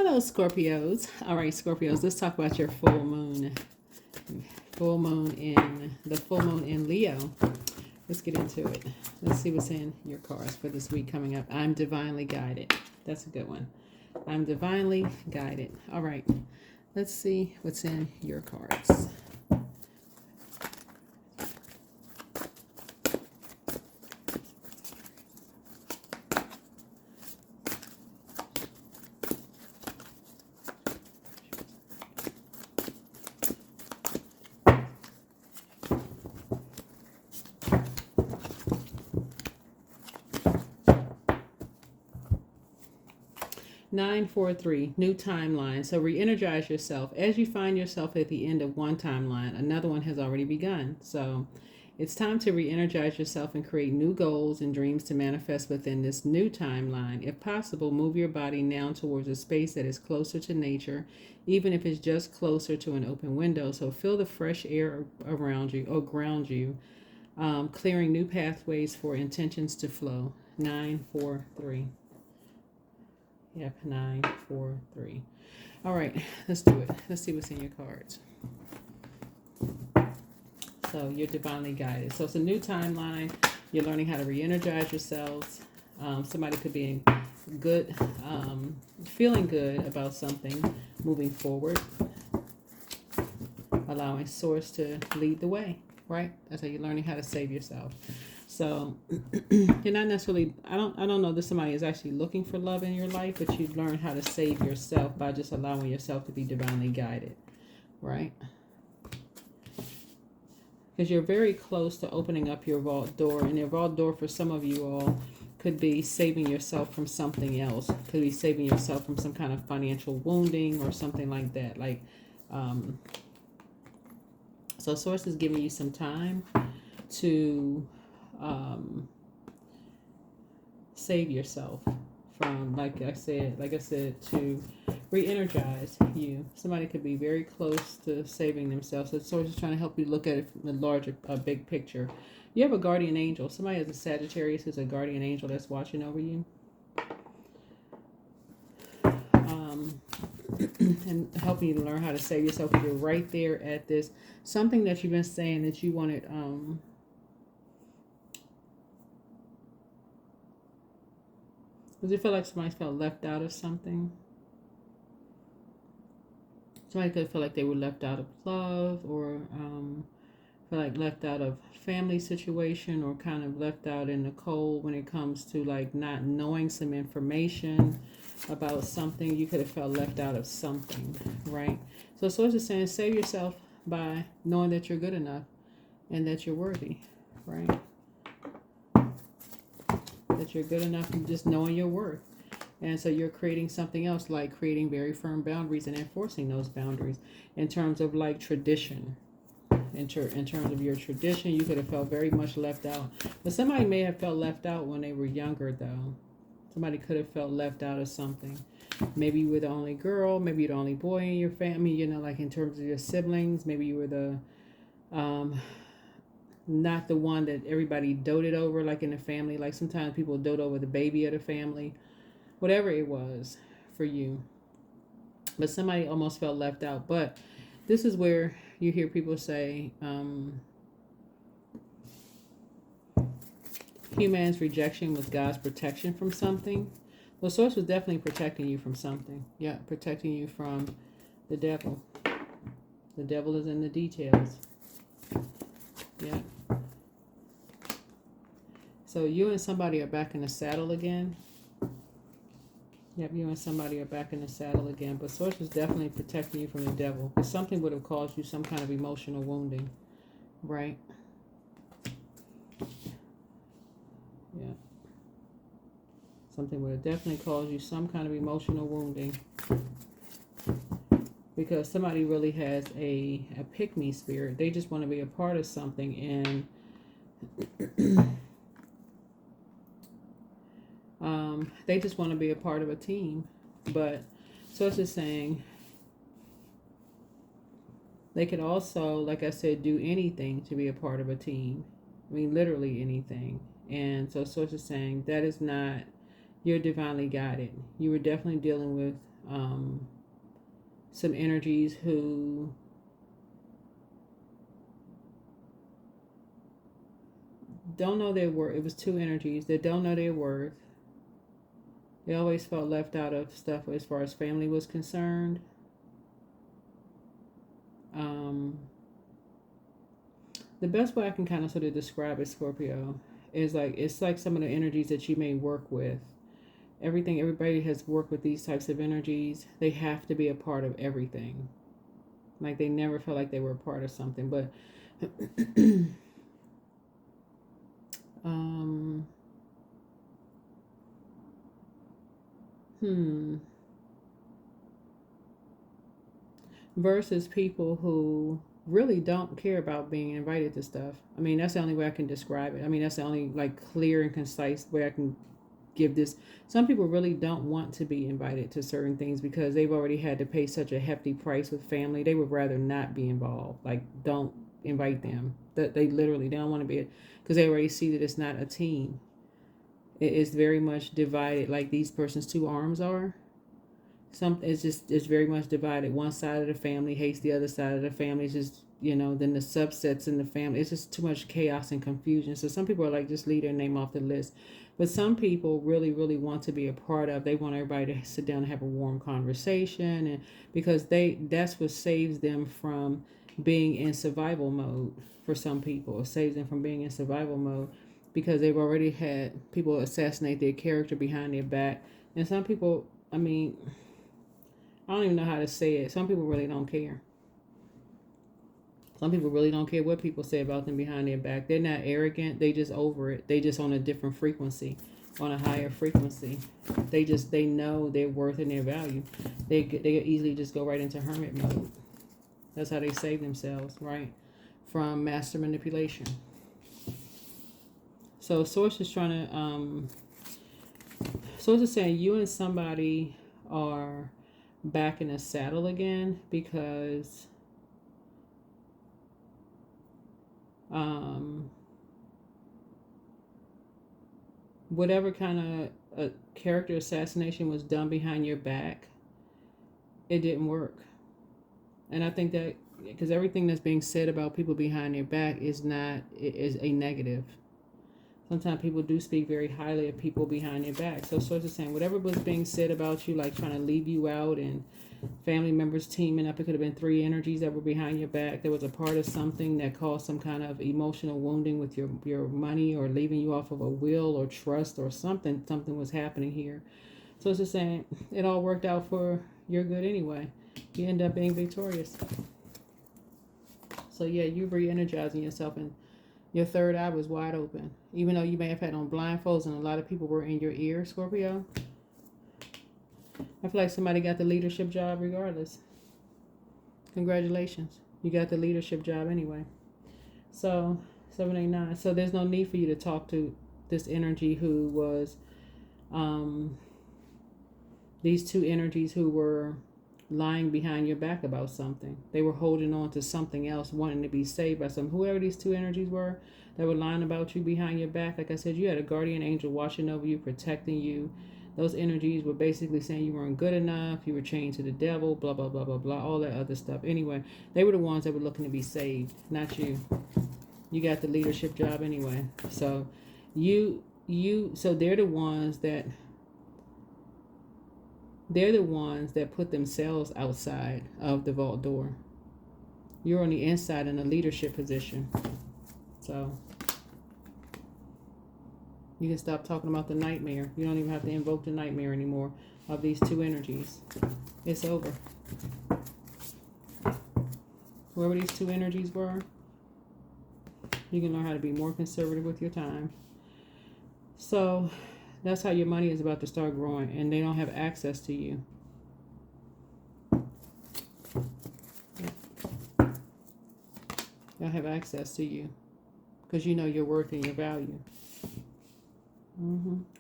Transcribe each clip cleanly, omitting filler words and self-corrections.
Hello, Scorpios. All right, Scorpios, let's talk about your full moon. The full moon in Leo. Let's get into it. Let's see what's in your cards for this week coming up. I'm divinely guided. That's a good one. I'm divinely guided. All right, let's see what's in your cards. 943, new timeline. So re-energize yourself. As you find yourself at the end of one timeline, another one has already begun. So it's time to re-energize yourself and create new goals and dreams to manifest within this new timeline. If possible, move your body now towards a space that is closer to nature, even if it's just closer to an open window. So feel the fresh air around you or ground you, clearing new pathways for intentions to flow. 943. Yep, 943. All right, let's do it. Let's see what's in your cards. So you're divinely guided. So it's a new timeline. You're learning how to re-energize yourselves. Somebody could be good, feeling good about something, moving forward, allowing source to lead the way, right? That's how you're learning how to save yourself. So you're not necessarily, I don't know that somebody is actually looking for love in your life, but you learn how to save yourself by just allowing yourself to be divinely guided, right? Because you're very close to opening up your vault door, and your vault door for some of you all could be saving yourself from something else. Could be saving yourself from some kind of financial wounding or something like that. Like, so Source is giving you some time to save yourself from, like I said, to re-energize you. Somebody could be very close to saving themselves. So the Source is trying to help you look at it from a larger, big picture. You have a guardian angel. Somebody has a Sagittarius who's a guardian angel that's watching over you. And helping you to learn how to save yourself. You're right there at this. Something that you've been saying that you wanted, does it feel like somebody felt left out of something? Somebody could feel like they were left out of love, or feel like left out of family situation, or kind of left out in the cold when it comes to like not knowing some information about something. You could have felt left out of something, right? So Source is saying save yourself by knowing that you're good enough and that you're worthy, right? That you're good enough and just knowing your worth. And so you're creating something else, like creating very firm boundaries and enforcing those boundaries in terms of like tradition. In terms of your tradition, you could have felt very much left out. But somebody may have felt left out when they were younger, though. Somebody could have felt left out of something. Maybe you were the only girl. Maybe you're the only boy in your family, you know, like in terms of your siblings. Maybe you were the not the one that everybody doted over, like in the family. Like sometimes people dote over the baby of the family. Whatever it was for you. But somebody almost felt left out. But this is where you hear people say, human's rejection was God's protection from something. Well, Source was definitely protecting you from something. Yeah, protecting you from the devil. The devil is in the details. Yeah. So you and somebody are back in the saddle again. Yep, you and somebody are back in the saddle again. But Source was definitely protecting you from the devil. Because something would have caused you some kind of emotional wounding. Right? Yeah. Something would have definitely caused you some kind of emotional wounding. Because somebody really has a pick-me spirit. They just want to be a part of something. And they just want to be a part of a team. But Source is saying they could also, like I said, do anything to be a part of a team. I mean, literally anything. And so Source is saying that is not, you're divinely guided. You were definitely dealing with some energies who don't know their worth. It was two energies that don't know their worth. They always felt left out of stuff as far as family was concerned. The best way I can kind of sort of describe it, Scorpio, is like it's like some of the energies that you may work with. Everybody has worked with these types of energies. They have to be a part of everything. Like they never felt like they were a part of something. But um versus people who really don't care about being invited to stuff. I mean, that's the only way I can describe it. I mean, that's the only like clear and concise way I can give this. Some people really don't want to be invited to certain things because they've already had to pay such a hefty price with family. They would rather not be involved. Like, don't invite them. That they literally don't want to be, because they already see that it's not a team. It is very much divided, like these person's two arms are. It's very much divided. One side of the family hates the other side of the family. It's just, then the subsets in the family. It's just too much chaos and confusion. So some people are like, just leave their name off the list. But some people really, really want to be a part of. They want everybody to sit down and have a warm conversation, and because that's what saves them from being in survival mode. For some people, it saves them from being in survival mode because they've already had people assassinate their character behind their back. And some people, I mean, I don't even know how to say it. Some people really don't care. Some people really don't care what people say about them behind their back. They're not arrogant. They just over it. They just on a different frequency, on a higher frequency. They know their worth and their value. They easily just go right into hermit mode. That's how they save themselves, right? From master manipulation. So Source is trying to, Source is saying you and somebody are back in the saddle again because whatever kind of character assassination was done behind your back, it didn't work. And I think that because everything that's being said about people behind their back is a negative. Sometimes people do speak very highly of people behind their back. So Source is saying whatever was being said about you, like trying to leave you out and family members teaming up, it could have been three energies that were behind your back. There was a part of something that caused some kind of emotional wounding with your money, or leaving you off of a will or trust or something. Something was happening here. So it's just saying it all worked out for your good anyway. You end up being victorious. So yeah, you're re-energizing yourself, and your third eye was wide open. Even though you may have had on blindfolds and a lot of people were in your ear, Scorpio, I feel like somebody got the leadership job regardless. Congratulations. You got the leadership job anyway. So, 789. So there's no need for you to talk to this energy who was, these two energies who were lying behind your back about something. They were holding on to something else, wanting to be saved by some. Whoever these two energies were that were lying about you behind your back, like I said, you had a guardian angel watching over you, protecting you. Those energies were basically saying you weren't good enough, you were chained to the devil, blah, blah, blah, blah, blah, all that other stuff. Anyway, they were the ones that were looking to be saved, not you. You got the leadership job anyway. So so they're the ones that put themselves outside of the vault door. You're on the inside in a leadership position. So you can stop talking about the nightmare. You don't even have to invoke the nightmare anymore of these two energies. It's over. Whoever these two energies were, you can learn how to be more conservative with your time. So that's how your money is about to start growing, and they don't have access to you. They'll have access to you because you know your worth and your value.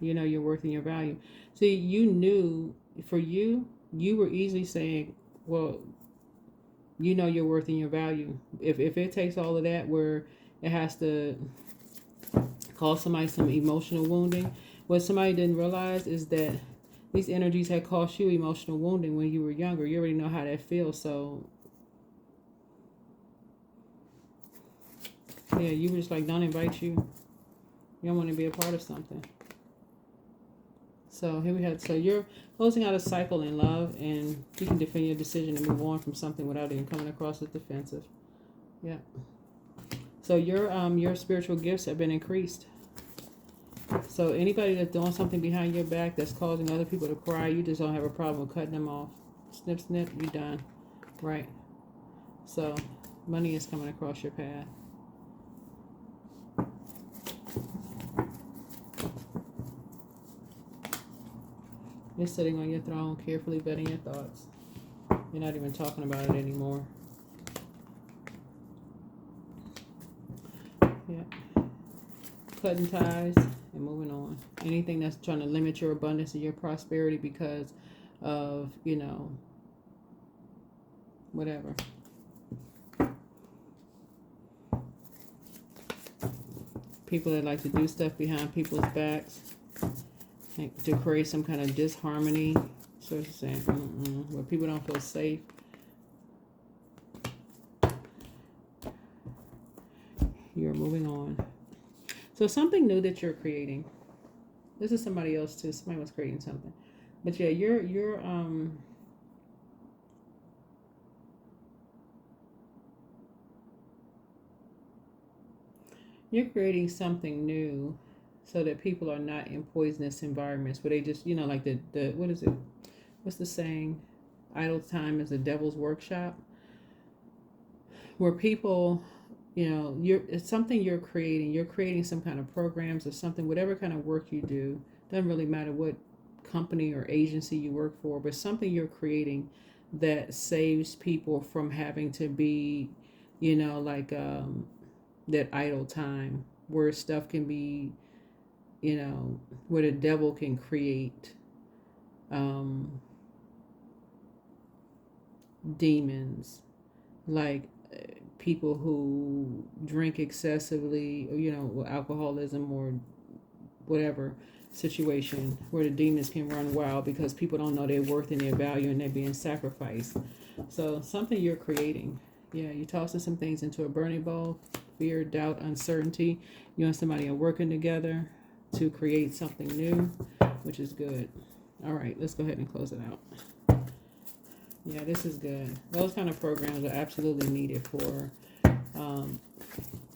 You know your worth and your value. See, you knew for you were easily saying, well, you know your worth and your value. If it takes all of that where it has to cause somebody some emotional wounding, what somebody didn't realize is that these energies had caused you emotional wounding when you were younger. You already know how that feels. So yeah, you were just like, don't invite you. You don't want to be a part of something. So here we have, so you're closing out a cycle in love, and you can defend your decision to move on from something without even coming across as defensive. Yeah. So your spiritual gifts have been increased. So anybody that's doing something behind your back that's causing other people to cry, you just don't have a problem with cutting them off. Snip, snip, you done. Right. So money is coming across your path. You're sitting on your throne, carefully vetting your thoughts. You're not even talking about it anymore. Yeah. Cutting ties and moving on. Anything that's trying to limit your abundance and your prosperity because of, whatever. People that like to do stuff behind people's backs, like to create some kind of disharmony. So it's saying, where people don't feel safe. You're moving on. So something new that you're creating. This is somebody else too. Somebody was creating something. But yeah, you're creating something new so that people are not in poisonous environments where they just, like the what is it? What's the saying? Idle time is the devil's workshop. Where people, it's something you're creating. You're creating some kind of programs or something, whatever kind of work you do. Doesn't really matter what company or agency you work for, but something you're creating that saves people from having to be, that idle time where stuff can be, where the devil can create demons, like people who drink excessively, or, alcoholism or whatever situation where the demons can run wild because people don't know their worth and their value and they're being sacrificed. So something you're creating. Yeah, you're tossing some things into a burning bowl. Fear, doubt, uncertainty. You and somebody are working together to create something new, which is good. All right, let's go ahead and close it out. Yeah, this is good. Those kind of programs are absolutely needed for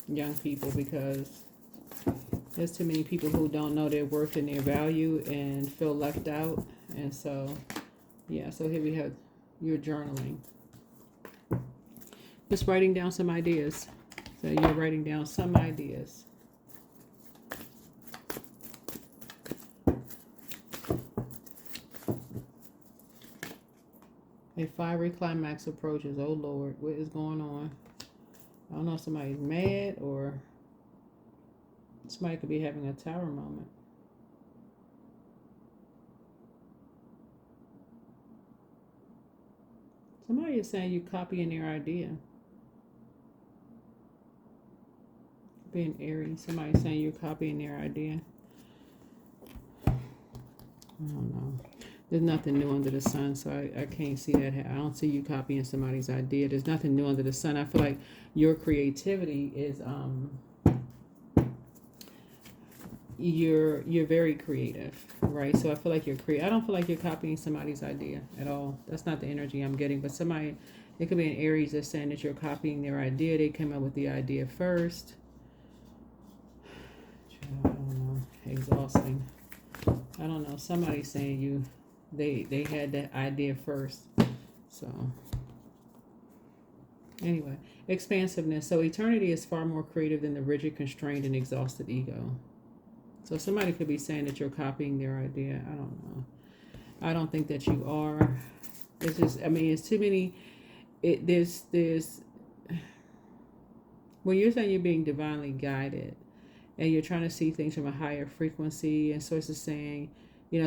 young people because there's too many people who don't know their worth and their value and feel left out. And so, yeah, so here we have your journaling. Just writing down some ideas. So you're writing down some ideas. A fiery climax approaches. Oh Lord, what is going on? I don't know if somebody's mad or somebody could be having a tower moment. Somebody is saying you copying their idea. Being airy. Somebody saying you're copying their idea. I don't know. There's nothing new under the sun, so I can't see that. I don't see you copying somebody's idea. There's nothing new under the sun. I feel like your creativity is you're very creative, right? So I feel like I don't feel like you're copying somebody's idea at all. That's not the energy I'm getting. But somebody, it could be an Aries that's saying that you're copying their idea. They came up with the idea first. I don't know. Exhausting. I don't know. Somebody's saying they had that idea first. So anyway, expansiveness. So eternity is far more creative than the rigid, constrained, and exhausted ego. So somebody could be saying that you're copying their idea. I don't know. I don't think that you are. It's just, it's too many. There's when you're saying you're being divinely guided and you're trying to see things from a higher frequency, and source is saying,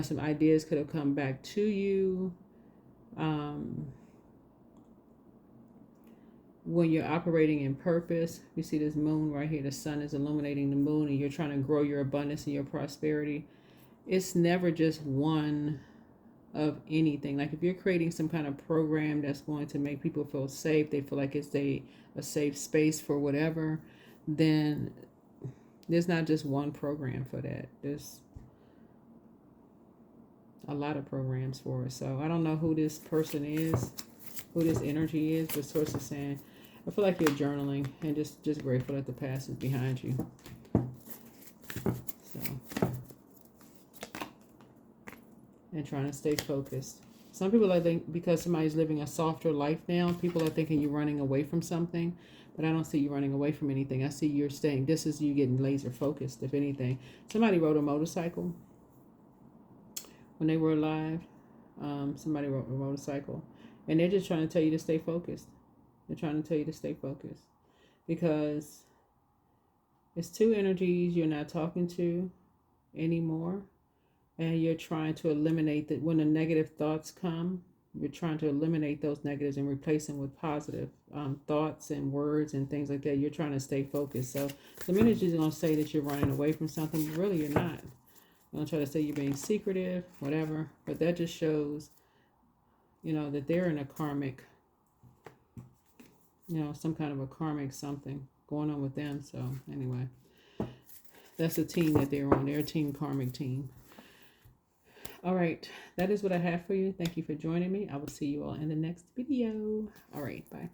some ideas could have come back to you. When you're operating in purpose, you see this moon right here, the sun is illuminating the moon, and you're trying to grow your abundance and your prosperity. It's never just one of anything. Like if you're creating some kind of program that's going to make people feel safe, they feel like it's a safe space for whatever, then there's not just one program for that. There's a lot of programs for it. So I don't know who this person is, who this energy is, but source is saying, I feel like you're journaling and just grateful that the past is behind you. So, and trying to stay focused. Some people I think because somebody's living a softer life now, people are thinking you're running away from something, but I don't see you running away from anything. I see you're staying. This is you getting laser focused. If anything, somebody rode a motorcycle when they were alive. Somebody rode a motorcycle, and they're just trying to tell you to stay focused. They're trying to tell you to stay focused because it's two energies you're not talking to anymore, and you're trying to eliminate that. When the negative thoughts come, you're trying to eliminate those negatives and replace them with positive thoughts and words and things like that. You're trying to stay focused. So the energy is going to say that you're running away from something, but really you're not. I'm going to try to say you're being secretive, whatever, but that just shows, that they're in a karmic, some kind of a karmic something going on with them. So anyway, that's the team that they're on. They're a team, karmic team. All right, that is what I have for you. Thank you for joining me. I will see you all in the next video. All right, bye.